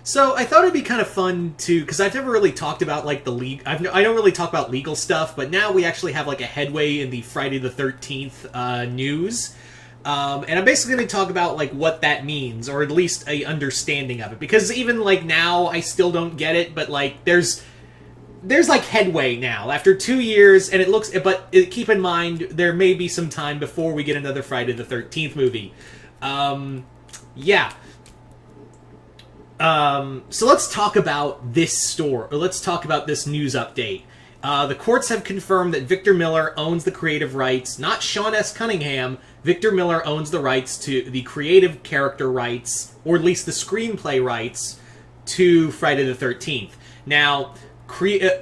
So I thought it'd be kind of fun to, because I've never really talked about like the league. I don't really talk about legal stuff, but now we actually have like a headway in the Friday the 13th news, and I'm basically going to talk about like what that means, or at least a understanding of it. Because even like now, I still don't get it, but like there's like headway now after 2 years, and it looks. But keep in mind there may be some time before we get another Friday the 13th movie. Yeah. So let's talk about this let's talk about this news update. The courts have confirmed that Victor Miller owns the creative rights, not Sean S. Cunningham. Victor Miller owns the rights to the creative character rights, or at least the screenplay rights, to Friday the 13th. Now,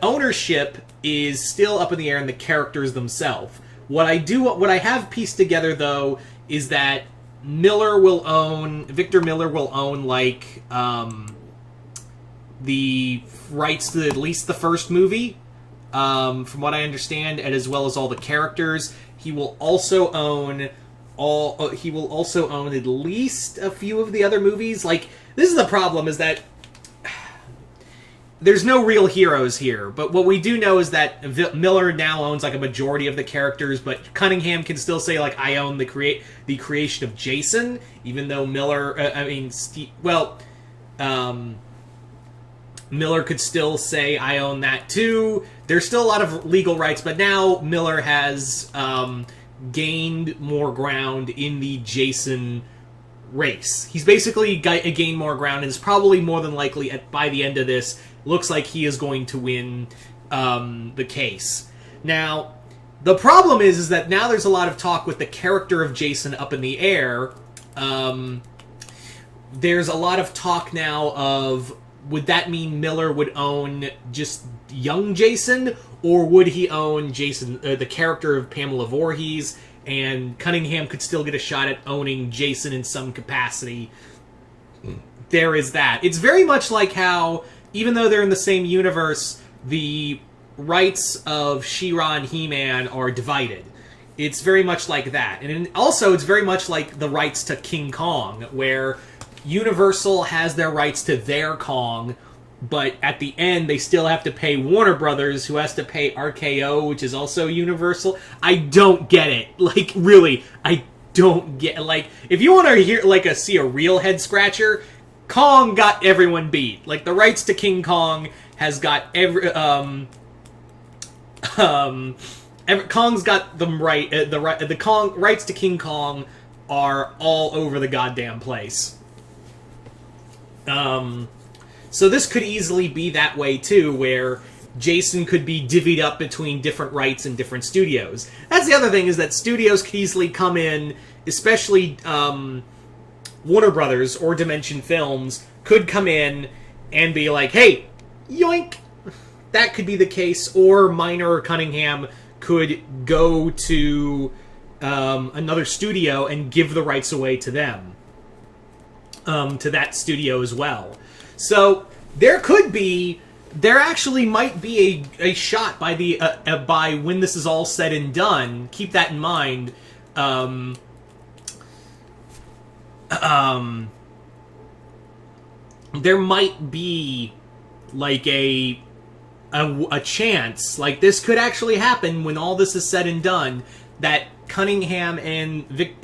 ownership is still up in the air in the characters themselves. What I have pieced together, though, is that Victor Miller will own, like, the rights to at least the first movie, from what I understand, and as well as all the characters. He will also own at least a few of the other movies. Like, this is the problem, is that there's no real heroes here, but what we do know is that Miller now owns like a majority of the characters, but Cunningham can still say like, I own the creation of Jason, even though Miller, Miller could still say I own that too. There's still a lot of legal rights, but now Miller has gained more ground in the Jason race. He's basically gained more ground, and is probably more than likely by the end of this, looks like he is going to win the case. Now, the problem is that now there's a lot of talk with the character of Jason up in the air. There's a lot of talk now of, would that mean Miller would own just young Jason, or would he own Jason, the character of Pamela Voorhees, and Cunningham could still get a shot at owning Jason in some capacity? There is that. It's very much like how, even though they're in the same universe, the rights of She-Ra and He-Man are divided. It's very much like that. And also, it's very much like the rights to King Kong, where Universal has their rights to their Kong, but at the end, they still have to pay Warner Brothers, who has to pay RKO, which is also Universal. I don't get it. Like, really, I don't get... Like, if you want to see a real head-scratcher, Kong got everyone beat. Like, the rights to King Kong has got Kong's got them right. The rights to King Kong are all over the goddamn place. So this could easily be that way too, where Jason could be divvied up between different rights in different studios. That's the other thing, is that studios could easily come in, especially Warner Brothers or Dimension Films could come in and be like, hey, yoink! That could be the case. Or Miner or Cunningham could go to another studio and give the rights away to them. To that studio as well. So there actually might be a shot by when this is all said and done. Keep that in mind. There might be like a chance, like this could actually happen when all this is said and done, that Cunningham and Victor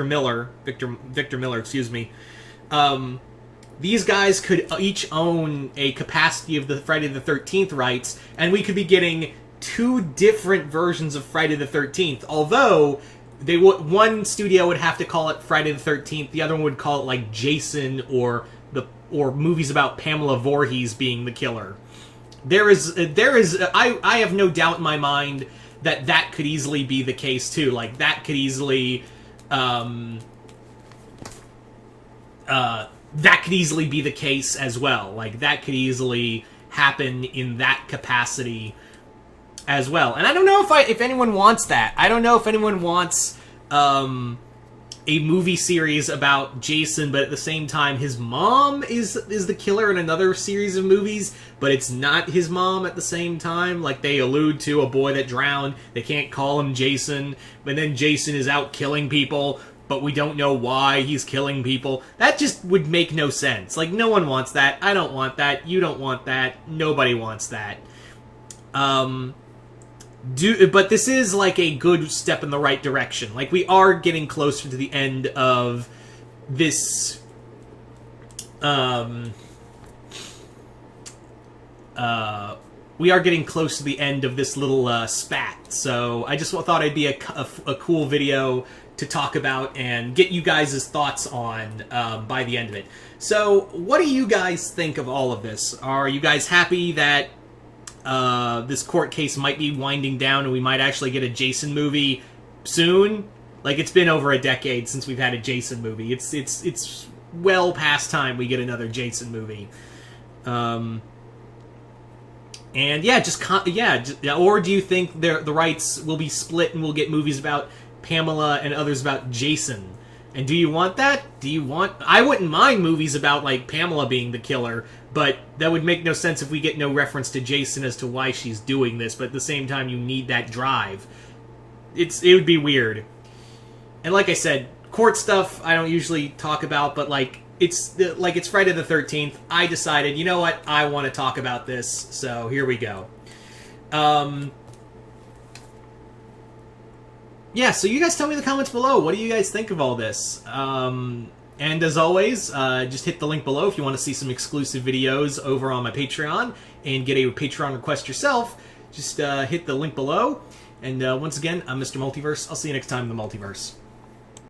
Miller, excuse me, these guys could each own a capacity of the Friday the 13th rights, and we could be getting two different versions of Friday the 13th. Although one studio would have to call it Friday the 13th, the other one would call it like Jason or movies about Pamela Voorhees being the killer. I have no doubt in my mind that could easily be the case too. Like that could easily be the case as well. Like that could easily happen in that capacity as well. And I don't know if anyone wants that. I don't know if anyone wants a movie series about Jason, but at the same time his mom is the killer in another series of movies, but it's not his mom at the same time. Like they allude to a boy that drowned. They can't call him Jason, but then Jason is out killing people. but we don't know why he's killing people. That just would make no sense. Like, no one wants that. I don't want that. You don't want that. Nobody wants that. But this is like a good step in the right direction. Like, we are getting closer to the end of this we are getting close to the end of this little spat, so I just thought it'd be a cool video to talk about and get you guys' thoughts on by the end of it. So, what do you guys think of all of this? Are you guys happy that this court case might be winding down and we might actually get a Jason movie soon? Like, it's been over a decade since we've had a Jason movie. It's well past time we get another Jason movie. And yeah, or do you think the rights will be split and we'll get movies about Pamela and others about Jason? And do you want that? I wouldn't mind movies about, like, Pamela being the killer, but that would make no sense if we get no reference to Jason as to why she's doing this, but at the same time you need that drive. It would be weird. And like I said, court stuff I don't usually talk about, but it's Friday the 13th. I decided, you know what, I want to talk about this, so here we go. Yeah, so you guys tell me in the comments below, what do you guys think of all this? And as always, just hit the link below if you want to see some exclusive videos over on my Patreon and get a Patreon request yourself. Just hit the link below. And once again, I'm Mr. Multiverse. I'll see you next time in the Multiverse.